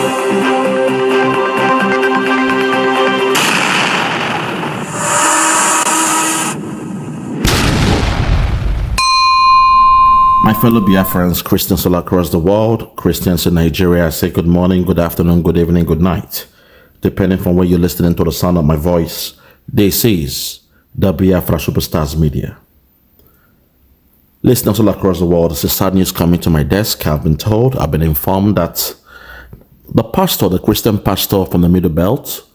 My fellow Biafrans, Christians all across the world, Christians in Nigeria, I say good morning, good afternoon, good evening, good night. Depending from where you're listening to the sound of my voice, this is the Biafra Superstars Media. Listeners all across the world, this is sad news coming to my desk. I've been informed that the pastor, the Christian pastor from the Middle Belt,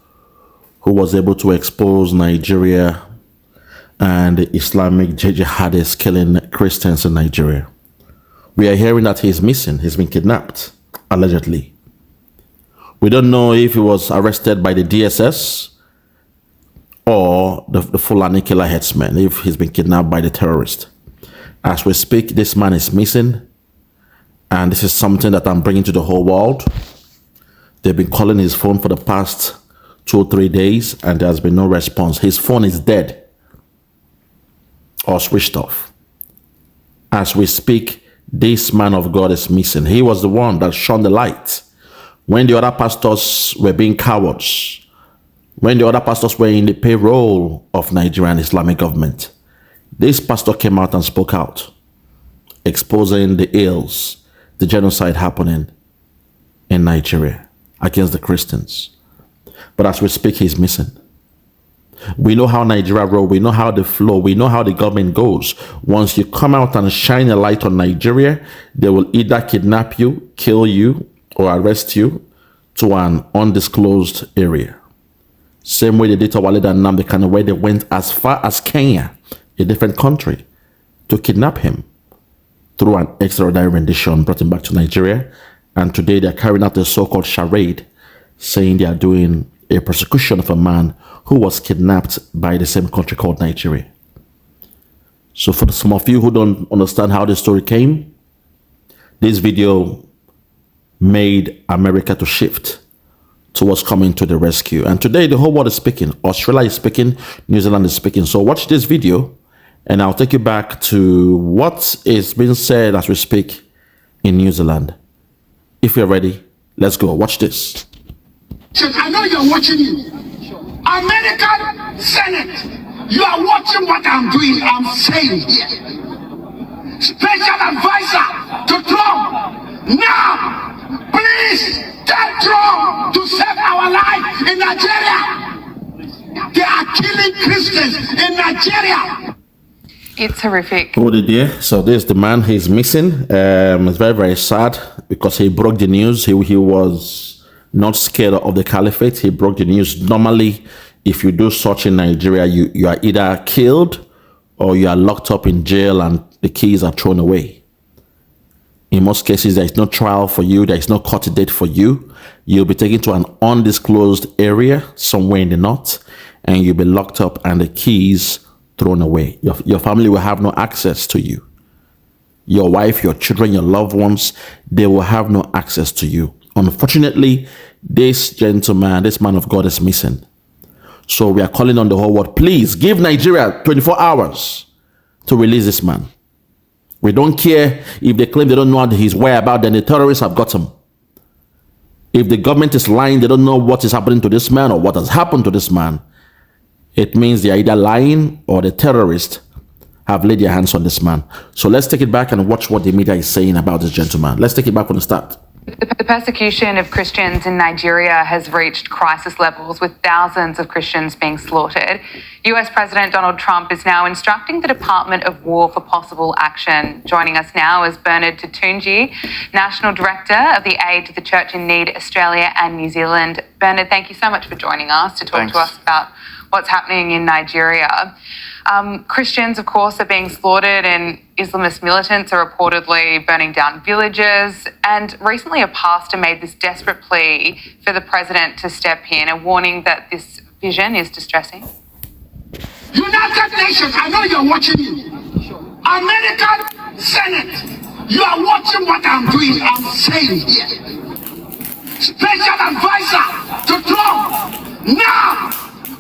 who was able to expose Nigeria and the Islamic jihadists killing Christians in Nigeria. We are hearing that he's missing. He's been kidnapped, allegedly. We don't know if he was arrested by the DSS or the Fulani killer headsman, if he's been kidnapped by the terrorist. As we speak, this man is missing, and this is something that I'm bringing to the whole world. They've been calling his phone for the past 2 or 3 days, and there has been no response. His phone is dead or switched off. As we speak, this man of God is missing. He was the one that shone the light when the other pastors were being cowards, when the other pastors were in the payroll of Nigerian Islamic government. This pastor came out and spoke out, exposing the ills, the genocide happening in Nigeria against the Christians. But as we speak, he's missing. We know how Nigeria rolls. We know how they flow. We know how the government goes. Once you come out and shine a light on Nigeria, they will either kidnap you, kill you, or arrest you to an undisclosed area. Same way they did to Walid and Nnamdi Kanu, where they went as far as Kenya, a different country, to kidnap him through an extraordinary rendition, brought him back to Nigeria. And today they're carrying out the so-called charade, saying they are doing a prosecution of a man who was kidnapped by the same country called Nigeria. So for some of you who don't understand how this story came, this video made America to shift towards coming to the rescue. And today the whole world is speaking. Australia is speaking, New Zealand is speaking. So watch this video and I'll take you back to what is being said as we speak in New Zealand. If you're ready, let's go. Watch this. I know you're watching it. American Senate, you are watching what I'm doing, I'm saying here. Special advisor to Trump, now, please tell Trump to save our life in Nigeria. They are killing Christians in Nigeria. It's horrific. Oh dear. So this is the man, he's missing. It's very, very sad because he broke the news. He was not scared of the caliphate. He broke the news. Normally, if you do such in Nigeria, you are either killed or you are locked up in jail and the keys are thrown away. In most cases, there is no trial for you. There is no court date for you. You'll be taken to an undisclosed area somewhere in the north and you'll be locked up and the keys thrown away. Your family will have no access to you. Your wife, your children, your loved ones, they will have no access to you. Unfortunately, this gentleman, this man of God is missing. So we are calling on the whole world, please give Nigeria 24 hours to release this man. We don't care if they claim they don't know his whereabouts, then the terrorists have got him. If the government is lying, they don't know what is happening to this man or what has happened to this man. It means they are either lying or the terrorists have laid their hands on this man. So let's take it back and watch what the media is saying about this gentleman. Let's take it back from the start. The persecution of Christians in Nigeria has reached crisis levels, with thousands of Christians being slaughtered. US President Donald Trump is now instructing the Department of War for possible action. Joining us now is Bernard Tutunji, National Director of the Aid to the Church in Need Australia and New Zealand. Bernard, thank you so much for joining us to talk to us about what's happening in Nigeria. Christians, of course, are being slaughtered and Islamist militants are reportedly burning down villages. And recently a pastor made this desperate plea for the president to step in, a warning that this vision is distressing. United Nations, I know you're watching it. American Senate, you are watching what I'm doing, I'm saying here. Special advisor to Trump, now,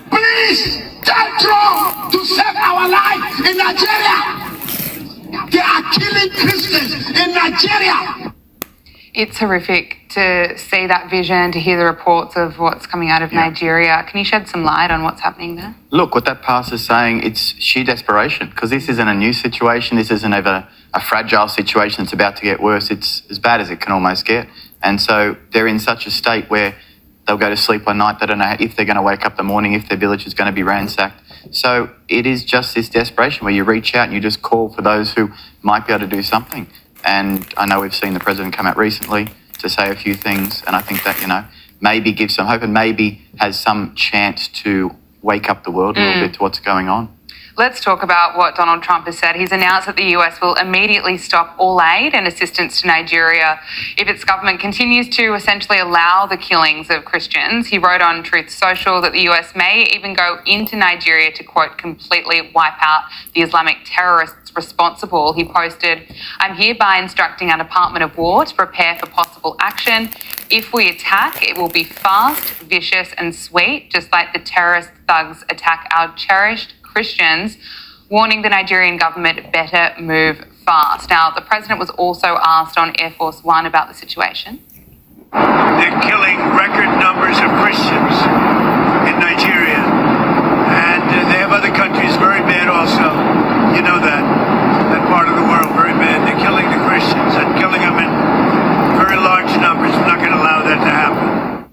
please tell Trump to save our life in Nigeria. They are killing Christians in Nigeria. It's horrific. to see that vision, to hear the reports of what's coming out of Nigeria. Can you shed some light on what's happening there? Look, what that pastor's saying, it's sheer desperation, because this isn't a new situation. This isn't ever a fragile situation that's about to get worse. It's as bad as it can almost get. And so they're in such a state where they'll go to sleep one night. They don't know if they're going to wake up the morning, if their village is going to be ransacked. So it is just this desperation where you reach out and you just call for those who might be able to do something. And I know we've seen the president come out recently to say a few things, and I think that, maybe gives some hope and maybe has some chance to wake up the world a little bit to what's going on. Let's talk about what Donald Trump has said. He's announced that the US will immediately stop all aid and assistance to Nigeria if its government continues to essentially allow the killings of Christians. He wrote on Truth Social that the US may even go into Nigeria to, quote, completely wipe out the Islamic terrorists responsible. He posted, "I'm hereby instructing our Department of War to prepare for possible action. If we attack, it will be fast, vicious and sweet, just like the terrorist thugs attack our cherished Christians," warning the Nigerian government better move fast. Now, the president was also asked on Air Force One about the situation. They're killing record numbers of Christians in Nigeria. And they have other countries very bad also. You know that part of the world very bad. They're killing the Christians and killing them in very large numbers. We're not going to allow that to happen.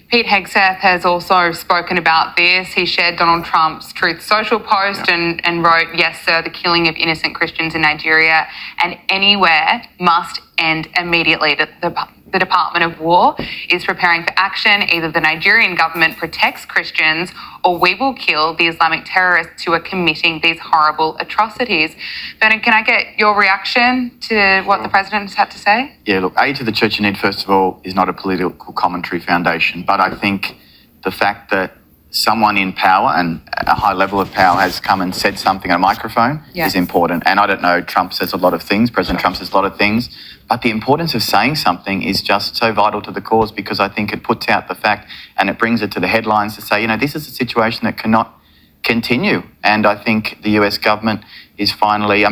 Pete Hegseth has also spoken about this. He shared Donald Trump's Truth Social post and wrote, "Yes, sir, the killing of innocent Christians in Nigeria and anywhere must end immediately. The Department of War is preparing for action. Either the Nigerian government protects Christians or we will kill the Islamic terrorists who are committing these horrible atrocities." Bernard, can I get your reaction to what the president has had to say? Yeah, look, Aid to the Church in Need, first of all, is not a political commentary foundation, but I think the fact that someone in power and a high level of power has come and said something on a microphone is important. And I don't know, Trump says a lot of things, President Trump says a lot of things, but the importance of saying something is just so vital to the cause, because I think it puts out the fact and it brings it to the headlines to say, this is a situation that cannot continue. And I think the US government is finally,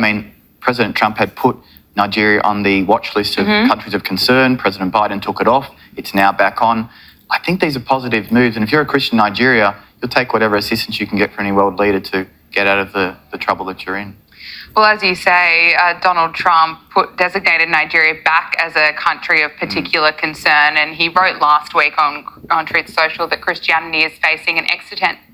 President Trump had put Nigeria on the watch list of countries of concern. President Biden took it off. It's now back on. I think these are positive moves. And if you're a Christian in Nigeria, you'll take whatever assistance you can get from any world leader to get out of the trouble that you're in. Well, as you say, Donald Trump designated Nigeria back as a country of particular concern, and he wrote last week on Truth Social that Christianity is facing an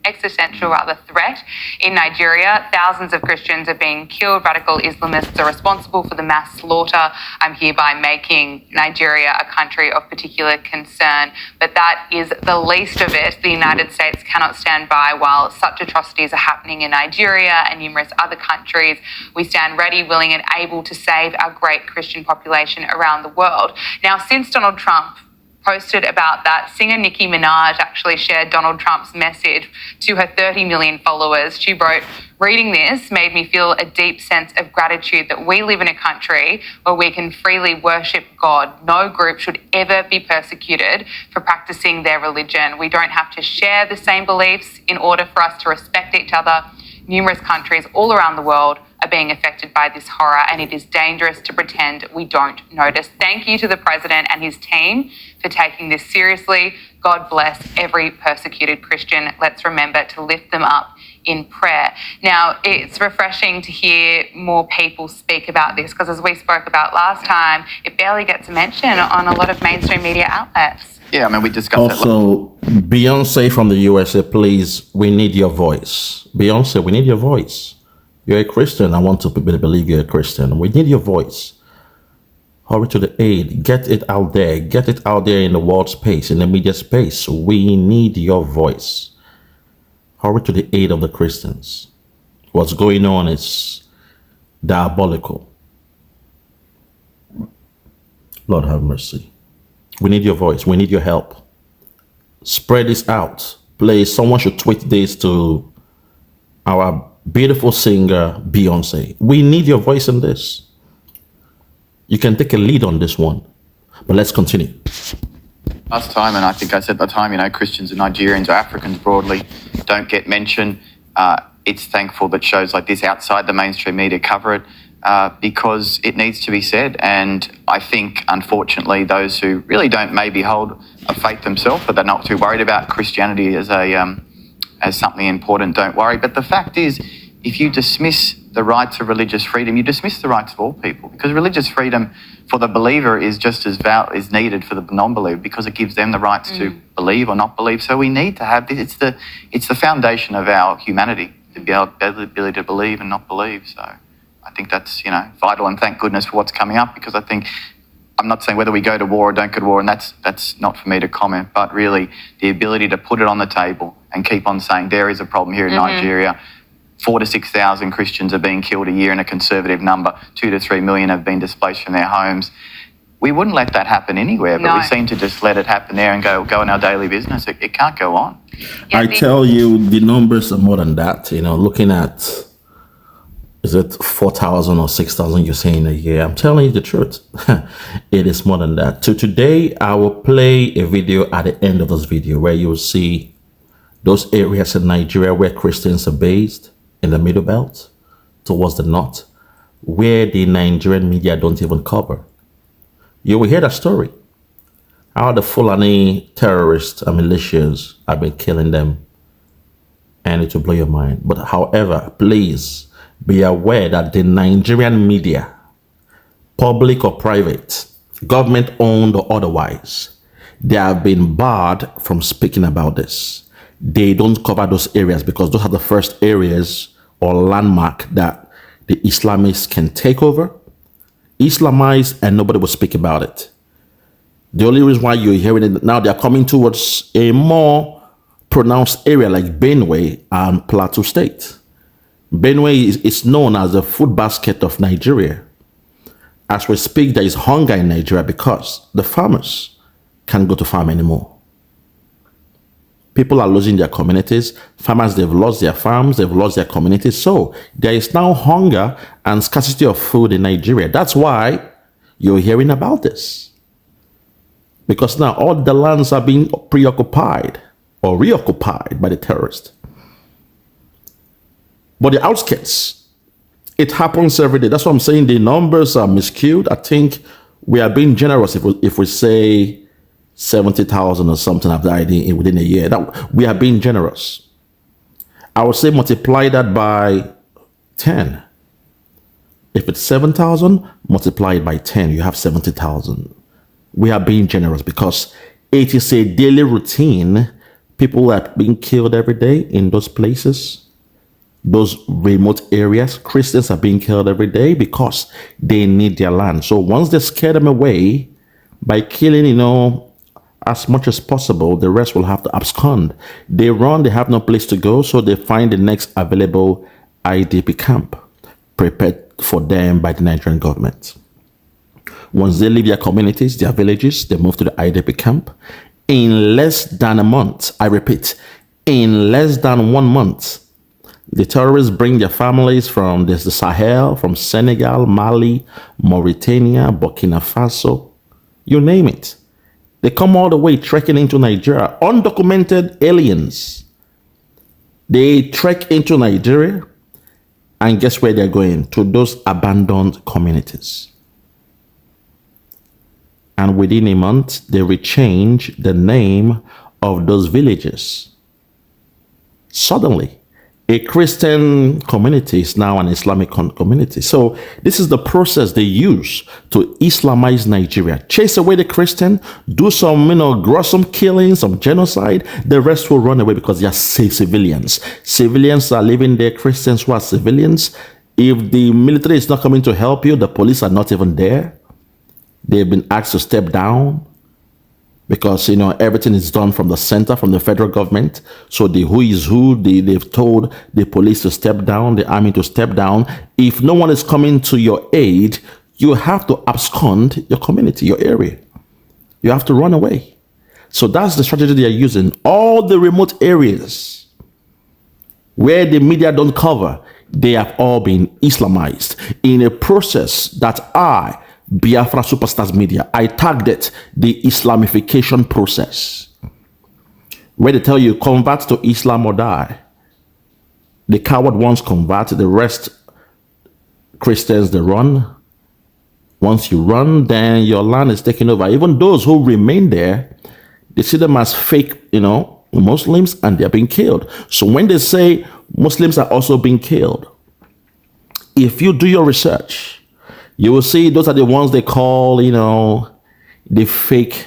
existential threat in Nigeria. Thousands of Christians are being killed. Radical Islamists are responsible for the mass slaughter. I'm hereby making Nigeria a country of particular concern. But that is the least of it. The United States cannot stand by while such atrocities are happening in Nigeria and numerous other countries. We stand ready, willing and able to save our great Christian population around the world. Now, since Donald Trump posted about that, singer Nicki Minaj actually shared Donald Trump's message to her 30 million followers. She wrote, "Reading this made me feel a deep sense of gratitude that we live in a country where we can freely worship God. No group should ever be persecuted for practicing their religion. We don't have to share the same beliefs in order for us to respect each other. Numerous countries all around the world are being affected by this horror, and it is dangerous to pretend we don't notice." Thank you to the president and his team for taking this seriously. God bless every persecuted Christian. Let's remember to lift them up in prayer. Now, it's refreshing to hear more people speak about this, because as we spoke about last time, it barely gets a mention on a lot of mainstream media outlets. Yeah, we discussed that. Also, Beyonce from the USA, please, we need your voice. Beyonce, we need your voice. You're a Christian. I want to believe you're a Christian. We need your voice. Hurry to the aid. Get it out there. Get it out there in the world space, in the media space. We need your voice. Hurry to the aid of the Christians. What's going on is diabolical. Lord have mercy. We need your voice. We need your help. Spread this out. Please, someone should tweet this to our beautiful singer, Beyonce. We need your voice in this. You can take a lead on this one. But let's continue. Last time, and I think I said at the time, Christians and Nigerians or Africans broadly don't get mentioned. It's thankful that shows like this outside the mainstream media cover it. because it needs to be said. And I think, unfortunately, those who really don't maybe hold a faith themselves, but they're not too worried about Christianity as something important, don't worry. But the fact is, if you dismiss the rights of religious freedom, you dismiss the rights of all people, because religious freedom for the believer is just as is needed for the non-believer, because it gives them the rights to believe or not believe. So we need to have this. It's the foundation of our humanity, to be able the ability to believe and not believe. So I think that's vital, and thank goodness for what's coming up, because I think, I'm not saying whether we go to war or don't go to war, and that's not for me to comment, but really the ability to put it on the table and keep on saying there is a problem here in Nigeria. 4,000 to 6,000 Christians are being killed a year in a conservative number. 2 to 3 million have been displaced from their homes. We wouldn't let that happen anywhere, but we seem to just let it happen there and go in our daily business. It can't go on. I tell you, the numbers are more than that. Looking at, is it 4,000 or 6,000 you're saying a year? I'm telling you the truth. It is more than that. So today, I will play a video at the end of this video where you will see those areas in Nigeria where Christians are based, in the Middle Belt, towards the north, where the Nigerian media don't even cover. You will hear that story. How the Fulani terrorists and militias have been killing them. And it will blow your mind. But however, please be aware that the Nigerian media, public or private, government owned or otherwise, they have been barred from speaking about this. They don't cover those areas because those are the first areas or landmark that the Islamists can take over, Islamize, and nobody will speak about it. The only reason why you're hearing it now, they're coming towards a more pronounced area like Benue and Plateau State. Benue is known as the food basket of Nigeria. As we speak, there is hunger in Nigeria because the farmers can't go to farm anymore. People are losing their communities. Farmers, they've lost their farms, they've lost their communities. So there is now hunger and scarcity of food in Nigeria. That's why you're hearing about this. Because now all the lands are being preoccupied or reoccupied by the terrorists. But the outskirts, it happens every day. That's what I'm saying. The numbers are miscued. I think we are being generous if we say 70,000 or something have died within a year. That we are being generous. I would say multiply that by 10. If it's 7,000, multiply it by 10. You have 70,000. We are being generous because it is a daily routine. People are being killed every day in those places, those remote areas. Christians are being killed every day because they need their land. So once they scare them away by killing, as much as possible, the rest will have to abscond. They run, they have no place to go, so they find the next available IDP camp prepared for them by the Nigerian government. Once they leave their communities, their villages, they move to the IDP camp. In less than a month, I repeat, in less than 1 month, the terrorists bring their families from the Sahel, from Senegal, Mali, Mauritania, Burkina Faso, you name it. They come all the way trekking into Nigeria, undocumented aliens. They trek into Nigeria, and guess where they're going? To those abandoned communities. And within a month, they will change the name of those villages. Suddenly, a Christian community is now an Islamic community. So this is the process they use to Islamize Nigeria. Chase away the Christian, do some, gruesome killing, some genocide. The rest will run away because they are civilians. Civilians are living there, Christians who are civilians. If the military is not coming to help you, the police are not even there. They've been asked to step down because, everything is done from the center, from the federal government. So the who is who, they've told the police to step down, the army to step down. If no one is coming to your aid, you have to abscond your community, your area. You have to run away. So that's the strategy they are using. All the remote areas where the media don't cover, they have all been Islamized in a process that Biafra Superstars Media, I tagged it the Islamification process, where they tell you convert to Islam or die. The coward ones convert, the rest Christians, they run. Once you run, then your land is taken over. Even those who remain there, they see them as fake, Muslims, and they're being killed. So when they say Muslims are also being killed, if you do your research, you will see those are the ones they call, the fake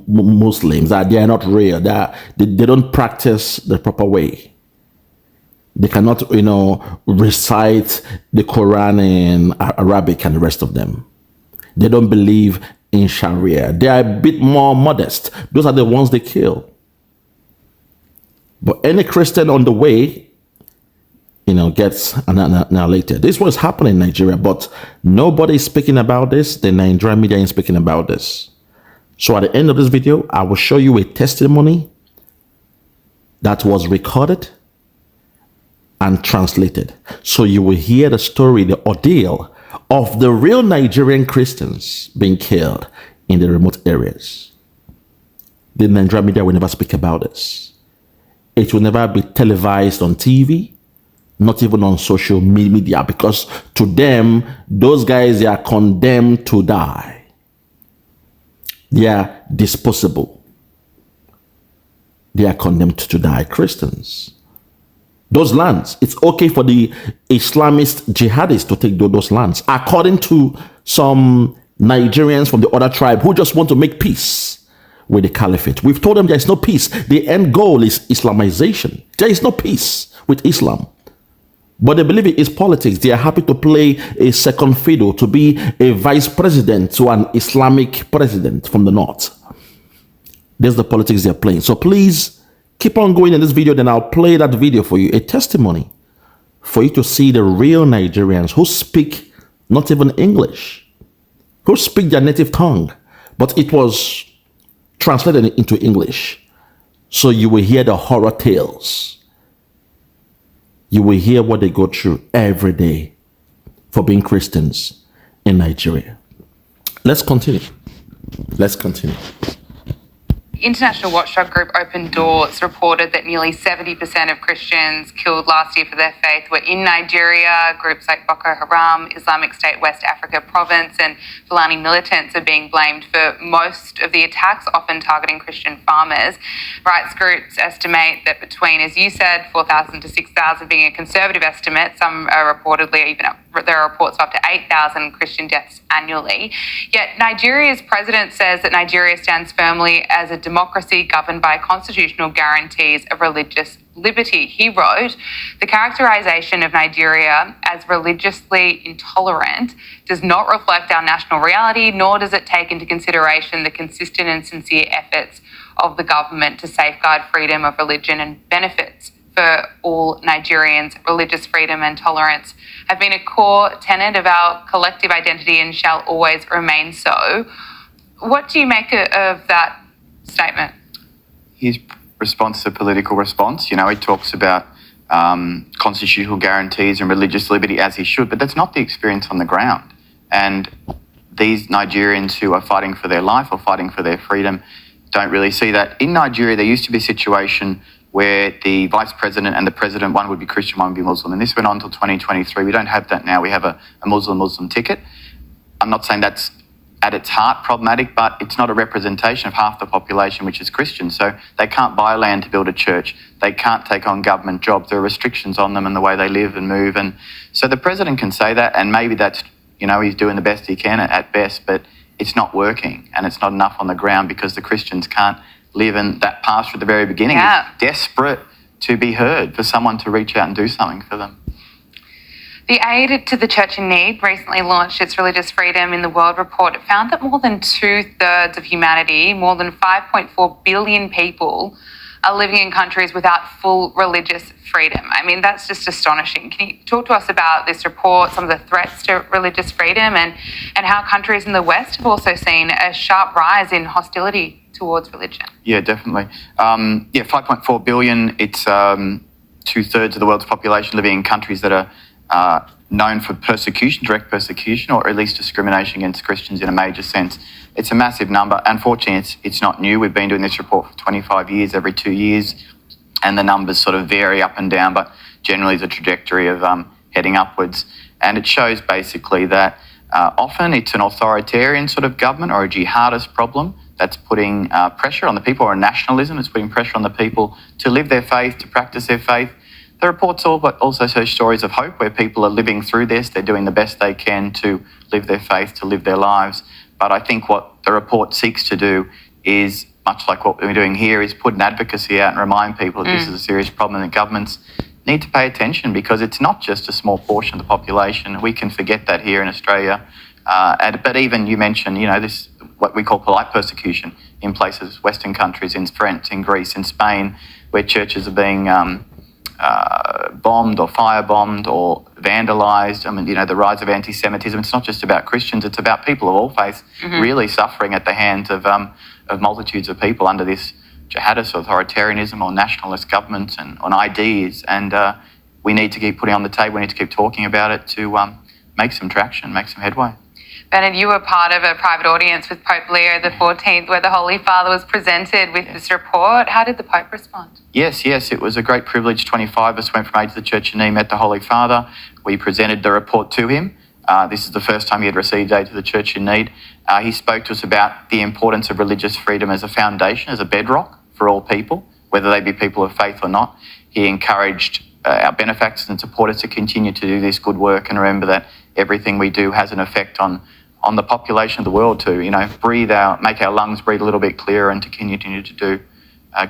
Muslims, that they are not real, that they don't practice the proper way. They cannot, recite the Quran in Arabic and the rest of them. They don't believe in Sharia. They are a bit more modest. Those are the ones they kill. But any Christian on the way, gets annihilated. This was happening in Nigeria, but nobody is speaking about this. The Nigerian media is speaking about this. So at the end of this video, I will show you a testimony that was recorded and translated. So you will hear the story, the ordeal of the real Nigerian Christians being killed in the remote areas. The Nigerian media will never speak about this. It will never be televised on TV, not even on social media, because to them, those guys, they are condemned to die. They are disposable. They are condemned to die. Christians. Those lands, it's okay for the Islamist jihadists to take those lands, according to some Nigerians from the other tribe who just want to make peace with the caliphate. We've told them there is no peace. The end goal is Islamization. There is no peace with Islam. But they believe it is politics. They are happy to play a second fiddle, to be a vice president to an Islamic president from the north. There's the politics they're playing. So please keep on going in this video, then I'll play that video for you, a testimony for you to see the real Nigerians who speak not even English, who speak their native tongue, but it was translated into English. So you will hear the horror tales. You will hear what they go through every day for being Christians in Nigeria. Let's continue. Let's continue. International watchdog group Open Doors reported that nearly 70% of Christians killed last year for their faith were in Nigeria. Groups like Boko Haram, Islamic State West Africa Province and Fulani militants are being blamed for most of the attacks, often targeting Christian farmers. Rights groups estimate that between, as you said, 4,000 to 6,000 being a conservative estimate, some are reportedly even there are reports of up to 8,000 Christian deaths annually. Yet Nigeria's president says that Nigeria stands firmly as a democracy governed by constitutional guarantees of religious liberty. He wrote, "The characterization of Nigeria as religiously intolerant does not reflect our national reality, nor does it take into consideration the consistent and sincere efforts of the government to safeguard freedom of religion and benefits for all Nigerians. Religious freedom and tolerance have been a core tenet of our collective identity and shall always remain so." What do you make of that statement? His response is a political response. He talks about constitutional guarantees and religious liberty as he should, but that's not the experience on the ground. And these Nigerians who are fighting for their life or fighting for their freedom don't really see that. In Nigeria, there used to be a situation where the vice president and the president, one would be Christian, one would be Muslim. And this went on until 2023. We don't have that now. We have a Muslim ticket. I'm not saying that's at its heart problematic, but it's not a representation of half the population, which is Christian. So they can't buy land to build a church. They can't take on government jobs. There are restrictions on them and the way they live and move. And so the president can say that, and maybe that's, he's doing the best he can at best, but it's not working and it's not enough on the ground because the Christians can't live in that pasture at the very beginning. Yeah. It's desperate to be heard, for someone to reach out and do something for them. The Aid to the Church in Need recently launched its Religious Freedom in the World report. It found that more than 2/3 of humanity, more than 5.4 billion people, are living in countries without full religious freedom. I mean, that's just astonishing. Can you talk to us about this report, some of the threats to religious freedom, and how countries in the West have also seen a sharp rise in hostility towards religion? Yeah, definitely. 5.4 billion. It's 2/3 of the world's population living in countries that are known for persecution, direct persecution, or at least discrimination against Christians in a major sense. It's a massive number. Unfortunately, it's not new. We've been doing this report for 25 years, every 2 years, and the numbers sort of vary up and down, but generally the trajectory of heading upwards. And it shows basically that often it's an authoritarian sort of government or a jihadist problem that's putting pressure on the people, or a nationalism that's putting pressure on the people to live their faith, to practice their faith. The reports also show stories of hope where people are living through this. They're doing the best they can to live their faith, to live their lives. But I think what the report seeks to do is, much like what we're doing here, is put an advocacy out and remind people that this is a serious problem and that governments need to pay attention, because it's not just a small portion of the population. We can forget that here in Australia. But even you mentioned, this, what we call polite persecution in places, Western countries, in France, in Greece, in Spain, where churches are being bombed or firebombed or vandalised. I mean, the rise of anti-Semitism. It's not just about Christians, it's about people of all faiths really suffering at the hands of multitudes of people under this jihadist authoritarianism or nationalist governments and on ideas. And we need to keep putting on the table, we need to keep talking about it to make some traction, make some headway. Bernard, you were part of a private audience with Pope Leo XIV where the Holy Father was presented with this report. How did the Pope respond? Yes, it was a great privilege. 25 of us went from aid to the Church in Need, met the Holy Father. We presented the report to him. This is the first time he had received aid to the Church in Need. He spoke to us about the importance of religious freedom as a foundation, as a bedrock for all people, whether they be people of faith or not. He encouraged our benefactors and supporters to continue to do this good work and remember that everything we do has an effect on the population of the world to, make our lungs breathe a little bit clearer and to continue to do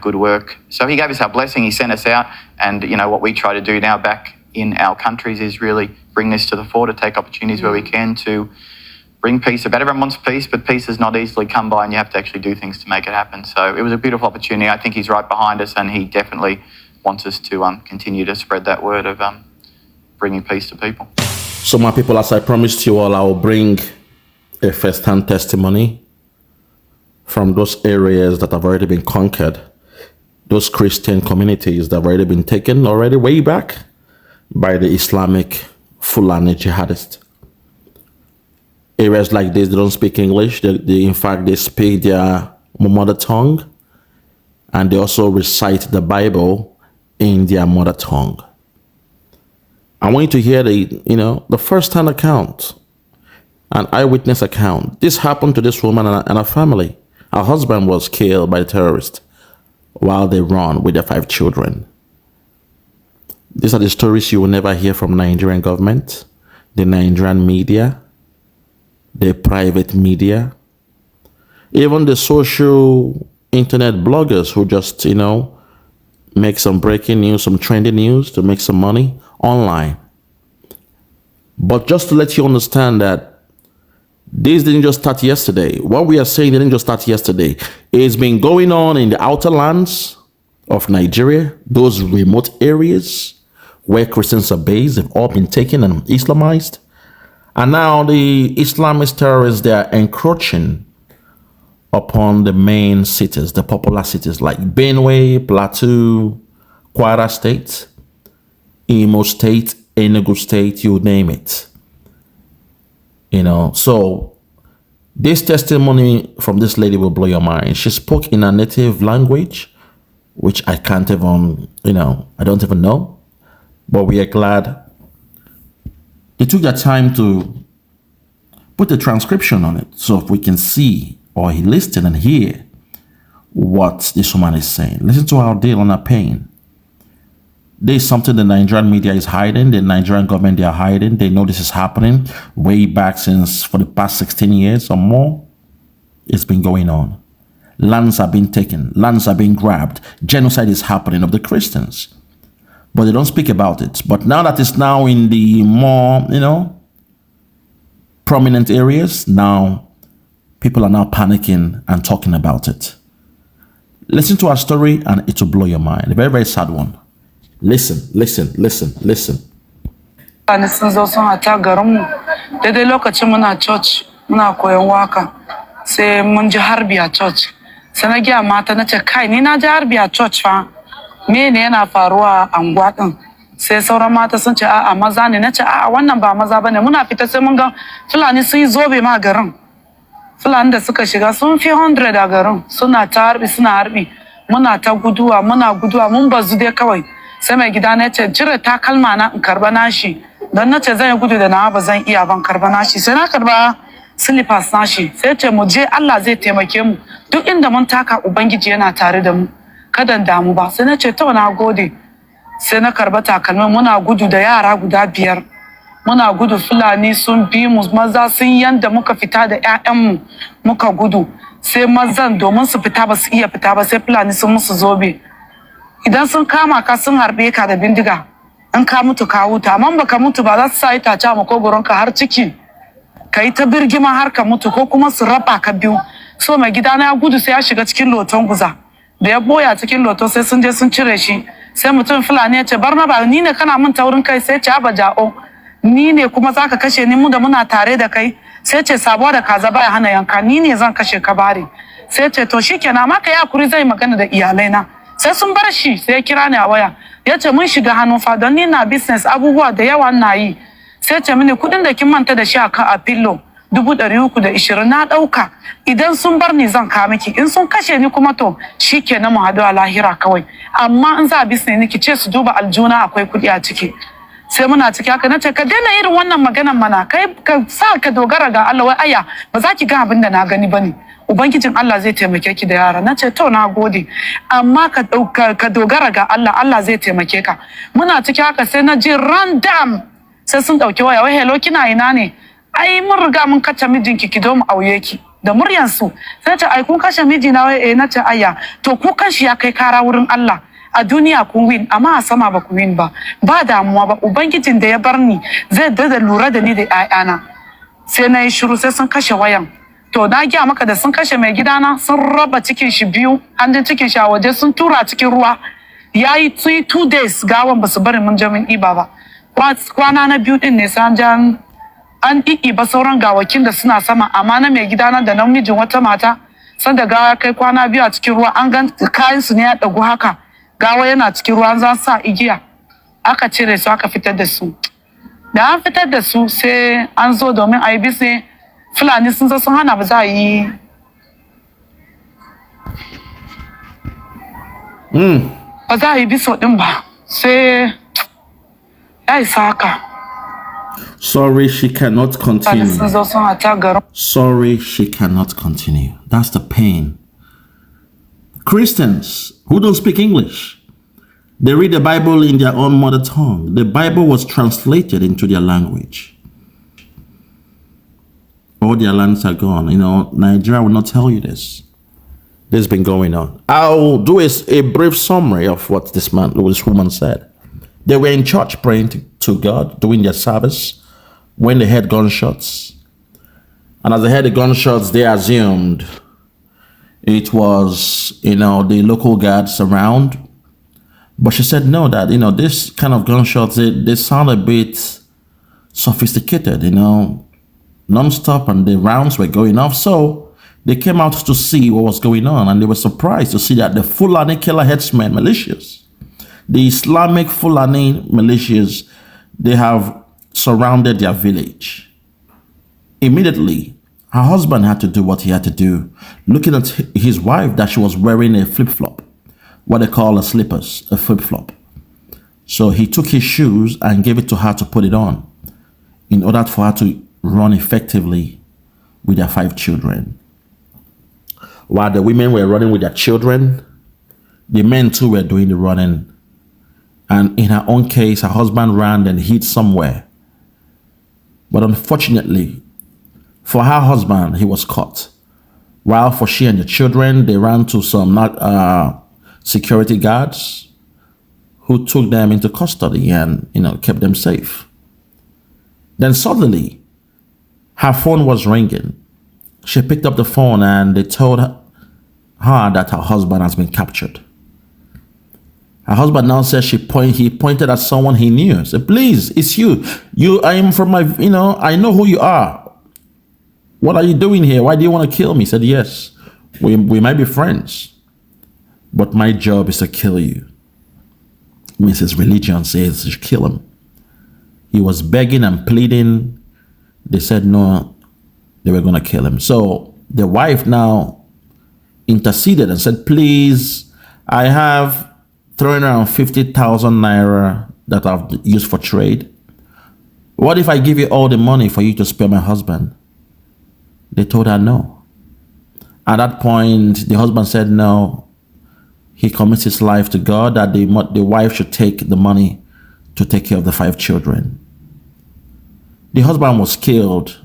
good work. So he gave us our blessing, he sent us out, and, what we try to do now back in our countries is really bring this to the fore, to take opportunities where we can to bring peace about. Everyone wants peace, but peace is not easily come by and you have to actually do things to make it happen. So it was a beautiful opportunity. I think he's right behind us and he definitely wants us to continue to spread that word of bringing peace to people. So my people, as I promised you all, I will bring a first-hand testimony from those areas that have already been conquered, those Christian communities that have already been taken already way back by the Islamic Fulani jihadists. Areas like this, they don't speak English. In fact, they speak their mother tongue, and they also recite the Bible in their mother tongue. I want you to hear the first-hand account, an eyewitness account. This happened to this woman and her family. Her husband was killed by terrorists while they run with their 5 children. These are the stories you will never hear from Nigerian government, the Nigerian media, the private media, even the social internet bloggers who just, make some breaking news, some trending news to make some money online. But just to let you understand that this didn't just start yesterday. What we are saying didn't just start yesterday. It's been going on in the outer lands of Nigeria, those remote areas where Christians are based, have all been taken and Islamized. And now the Islamist terrorists, they are encroaching upon the main cities, the popular cities like Benue, Plateau, Kwara State, Imo State, Enugu State, you name it. So this testimony from this lady will blow your mind. She spoke in her native language, which I can't even, I don't even know. But we are glad they took their time to put the transcription on it so we can see or listen and hear what this woman is saying. Listen to our deal on her pain. There's something the Nigerian media is hiding. The Nigerian government, they are hiding. They know this is happening way back for the past 16 years or more. It's been going on. Lands are being taken. Lands are being grabbed. Genocide is happening of the Christians. But they don't speak about it. But now that it's now in the more, prominent areas, now people are now panicking and talking about it. Listen to our story and it will blow your mind. A very, very sad one. Listen. Sun zo sun ata garinmu daidai lokacin muna church muna koyon waka sai mun ji harbi a church sai na gaya mata na ce kai ni na ji harbi a church fa me ne yana faruwa a anguwa din sai sauran mata sun ce a'a maza ne na ce a'a wannan ba maza bane muna fita sai mun ga Fulani sun yi zobe ma garin Fulani da suka shiga sun fi 100 a garin suna ta harbi muna ta guduwa mun bazu dai kawai sai mai gida na ce cire takalma na in karba nashi don na ce zan yi gudu da na ba zan iya ban karba nashi sai na karba slippers nashi sai ce mu je Allah zai taimake mu duk inda mun taka ubangiji yana tare da mu kada damu ba sai na ce to na gode sai na karba takalmin muna gudu da yara guda 5 muna gudu Fulani sun bi mu maza sun yanda muka fita da ƴaƴanmu muka gudu sai mazan domin su fita ba su iya fita ba sai Fulani sun musu zobe idan sun kama ka sun harbe ka da bindiga in ka mutu ka huta amma baka mutu ba za su sa itace a makogoronka har ciki ka yi ta birgima har ka mutu ko kuma su raba ka biyu so mai gida na ya gudu sai ya shiga cikin loton guza da ya boya cikin loto sai sun je sun cire shi sai mutum Fulani ya ce barna ba ni ne kana min taurin kai sai ce aba ja'o ni ne kuma zaka kashe ni mu da muna tare da kai sai ce sabuwa da kaza baya hana yanka ni ne zan kashe ka bare sai ce to shikenan amma ka yi hakuri zai magana da iyalaina sai sun bar shi sai ya kira ni a waya ya ce mun shiga hannu fa don ni na business abubuwa da yawa na yi sai ce mini kudin da kin manta da shi a pillow 320 na dauka idan sun bar ni zan ka miki in sun kashe ni kuma to shikenan mu hadu a lahira kawai amma in za business ni ki ce su duba aljuna akwai kudi a ciki sai muna ciki haka nace ka daina irin wannan maganan mana kai ka sa ka dogara ga Allah wai aya ba za ki ga abin da na gani bane ubangijin Allah zai taimake ki da yara nace to na gode amma ka dogara ga Allah Allah zai taimake ka muna ciki haka sai na ji random sai sun dauki waya wai hello kina ina ne ai mun riga mun kace mijinki ki zo mu auye ki da muryansu sai ce ai kun kashe mijina wai nace aya to ku kanshi ya kai kara wurin Allah a duniya kun win amma a sama ba ku win ba damuwa ba ubangijin da ya bar ni zai da lura da ni da ƴaƴana sai na yi shiru sai sun kashe wayan to na gaya maka da sun kashe mai gidana sun raba cikin shi biyu hanjin cikin shi a waje sun tura cikin ruwa yayi 2 days gawan ba su bari mun je mun iba ba kwana na biyu din ne sai an ba sauran gawakin da suna sama amma na mai gidana da namijin wata mata sanda gawa kai kwana biyu a cikin ruwa an gan kayan su ne ya dagu haka gawa yana cikin ruwa an sa igiya aka cire su aka fitar da su da an fitar da su sai an zo domin a yi bise Fulani sun zo sun hana ba za a yi ba za a yi biso din ba sai ya isa haka. Sorry, she cannot continue. Sorry, she cannot continue. That's the pain. Christians who don't speak English, they read the Bible in their own mother tongue. The Bible was translated into their language. All their lands are gone. You know, Nigeria will not tell you this. This has been going on. I'll do a brief summary of what this woman said. They were in church praying to God, doing their service, when they heard gunshots. And as they heard the gunshots, they assumed it was, the local guards around. But she said no, that, this kind of gunshots, they sound a bit sophisticated, non-stop, and the rounds were going off. So they came out to see what was going on, and they were surprised to see that the Fulani killer headsmen militias, the Islamic Fulani militias, they have surrounded their village. Immediately, her husband had to do what he had to do, looking at his wife that she was wearing a flip-flop, what they call a slippers, a flip-flop. So he took his shoes and gave it to her to put it on in order for her to run effectively with their 5 children. While the women were running with their children, the men too were doing the running. And in her own case, her husband ran and hid somewhere. But unfortunately, for her husband, he was caught. While for she and the children, they ran to some security guards who took them into custody and, kept them safe. Then suddenly, her phone was ringing. She picked up the phone and they told her that her husband has been captured. Her husband now says he pointed at someone he knew. Said, please, it's you. I am from I know who you are. What are you doing here? Why do you want to kill me? He said, yes, we might be friends, but my job is to kill you. Mrs. Religion says to kill him. He was begging and pleading. They said no, they were going to kill him. So the wife now interceded and said, please, I have 350,000 naira that I've used for trade. What if I give you all the money for you to spare my husband? They told her no. At that point, the husband said no. He commits his life to God, that the wife should take the money to take care of the 5 children. The husband was killed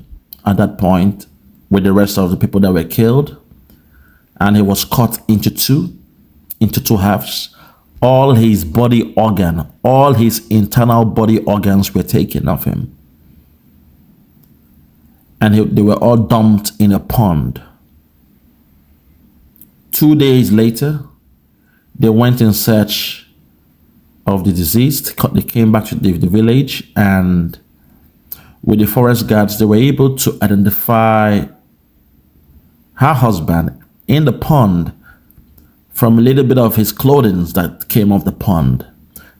at that point with the rest of the people that were killed, and he was cut into two halves. All his body organ, all his internal body organs were taken of him. And they were all dumped in a pond. 2 days later, they went in search of the deceased. They came back to the village, and with the forest guards, they were able to identify her husband in the pond from a little bit of his clothing that came off the pond.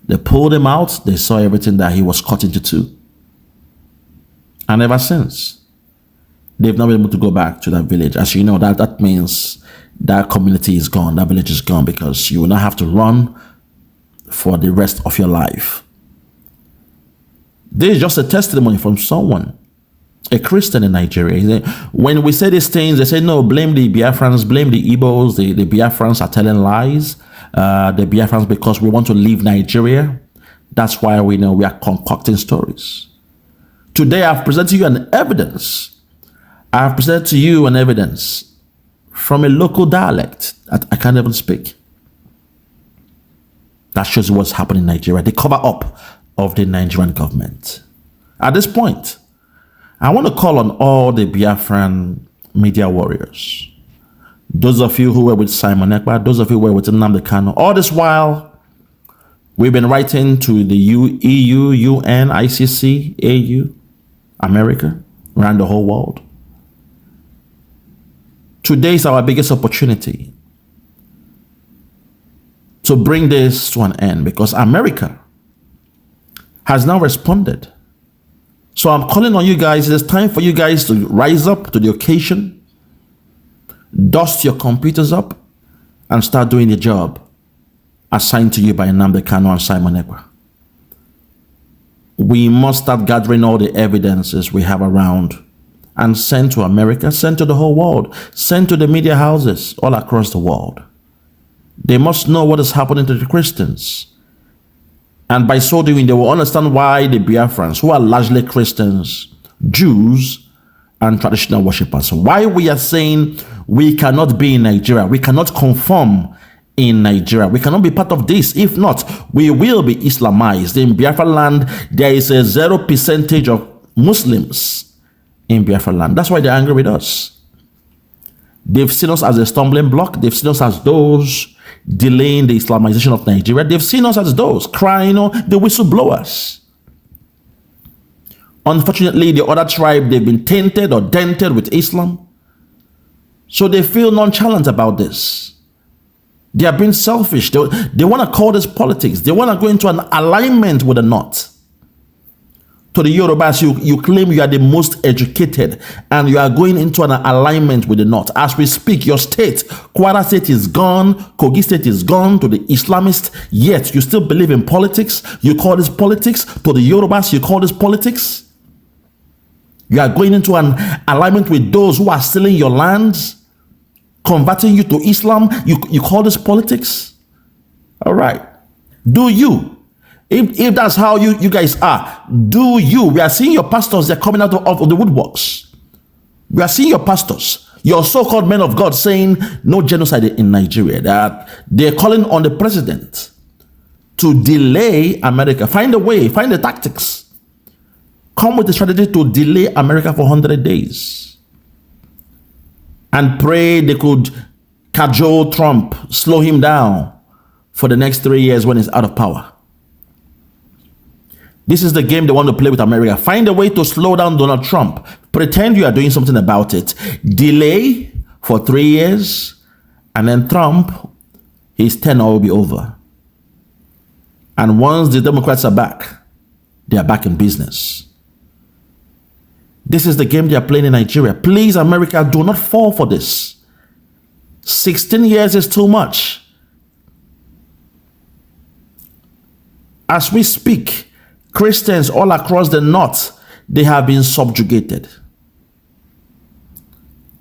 They pulled him out. They saw everything, that he was cut into 2. And ever since, they've not been able to go back to that village. As you know, that means that community is gone, that village is gone, because you will not have to run for the rest of your life. This is just a testimony from someone, a Christian in Nigeria. When we say these things, they say, no, blame the Biafrans, blame the Igbos, the Biafrans are telling lies, the Biafrans, because we want to leave Nigeria. That's why we know we are concocting stories. Today, I've presented you an evidence. I've presented to you an evidence from a local dialect that I can't even speak. That shows what's happening in Nigeria, the cover up of the Nigerian government. At this point, I want to call on all the Biafran media warriors. Those of you who were with Simon Ekpa, those of you who were with Nnamdi Kanu. All this while, we've been writing to the EU, UN, ICC, AU, America, around the whole world. Today is our biggest opportunity to bring this to an end, because America has now responded. So I'm calling on you guys. It's time for you guys to rise up to the occasion, dust your computers up, and start doing the job assigned to you by Nnamdi Kanu and Simon Ekpa. We must start gathering all the evidences we have around and send to America, send to the whole world, send to the media houses all across the world. They must know what is happening to the Christians. And by so doing, they will understand why the Biafrans, who are largely Christians, Jews, and traditional worshippers, why we are saying we cannot be in Nigeria, we cannot conform in Nigeria, we cannot be part of this. If not, we will be Islamized. In Biafra land, there is a 0% of Muslims in Biafra land. That's why they're angry with us. They've seen us as a stumbling block. They've seen us as those delaying the Islamization of Nigeria. They've seen us as those crying on the whistleblowers. Unfortunately, the other tribe, they've been tainted or dented with Islam. So they feel nonchalant about this. They are being selfish. They want to call this politics. They want to go into an alignment with the North. To the Yorubas, you claim you are the most educated and you are going into an alignment with the North. As we speak, your state, Kwara State is gone, Kogi State is gone to the Islamists, yet you still believe in politics. You call this politics. To the Yorubas, you call this politics. You are going into an alignment with those who are stealing your lands, converting you to Islam. You call this politics? All right. Do you? If that's how you guys are, do you? We are seeing your pastors, they're coming out of the woodworks. We are seeing your pastors, your so-called men of God, saying no genocide in Nigeria. That they're calling on the president to delay America. Find a way, find the tactics. Come with a strategy to delay America for 100 days. And pray they could cajole Trump, slow him down for the next 3 years when he's out of power. This is the game they want to play with America. Find a way to slow down Donald Trump. Pretend you are doing something about it. Delay for 3 years. And then Trump, his tenure will be over. And once the Democrats are back, they are back in business. This is the game they are playing in Nigeria. Please, America, do not fall for this. 16 years is too much. As we speak, Christians all across the North, they have been subjugated.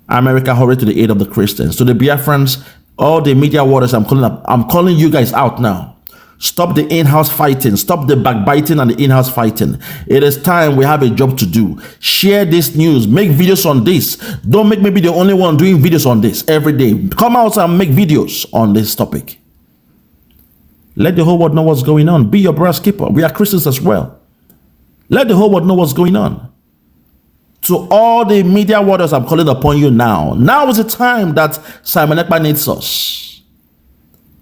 America, hurry to the aid of the Christians. To the Biafrans, all the media waters, I'm calling you guys out now. Stop the in-house fighting. Stop the backbiting and the in-house fighting. It is time. We have a job to do. Share this news. Make videos on this. Don't make me be the only one doing videos on this every day. Come out and make videos on this topic. Let the whole world know what's going on. Be your brother's keeper. We are Christians as well. Let the whole world know what's going on. To all the media waters, I'm calling upon you now. Now is the time that Simon Ekpa needs us.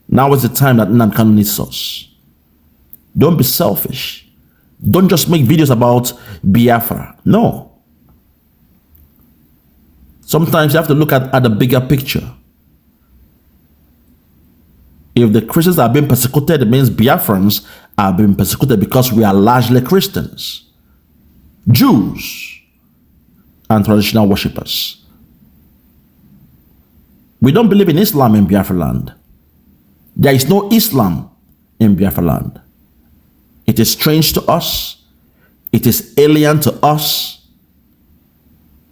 Now is the time that Nnamdi Kanu needs us. Don't be selfish. Don't just make videos about Biafra. No. Sometimes you have to look at the bigger picture. If the Christians are being persecuted, it means Biafrans are being persecuted because we are largely Christians, Jews, and traditional worshippers. We don't believe in Islam in Biafra land. There is no Islam in Biafra land. It is strange to us. It is alien to us.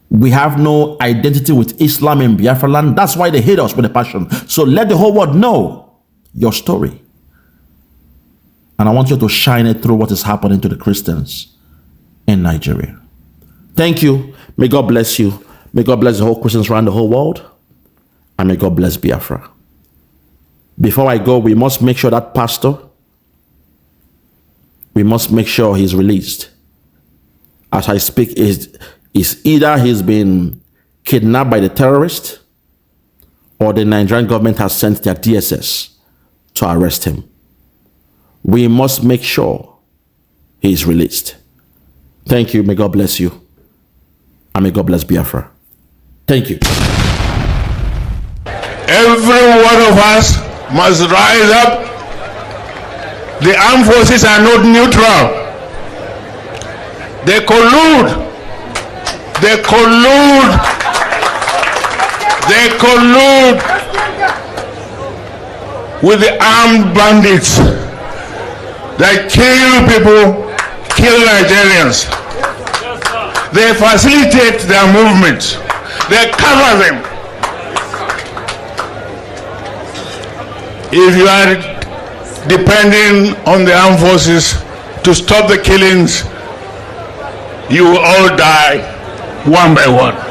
We have no identity with Islam in Biafra land. That's why they hate us with a passion. So let the whole world know your story. And I want you to shine it through what is happening to the Christians in Nigeria. Thank you. May God bless you. May God bless the whole Christians around the whole world. And may God bless Biafra. Before I go, we must make sure that pastor, we must make sure he's released. As I speak, is either he's been kidnapped by the terrorists or the Nigerian government has sent their DSS to arrest him. We must make sure he is released. Thank you. May God bless you. And may God bless Biafra. Thank you. Every one of us must rise up. The armed forces are not neutral. They collude. They collude. They collude with the armed bandits that kill people, kill Nigerians. They facilitate their movements. They cover them. If you are depending on the armed forces to stop the killings, you will all die one by one.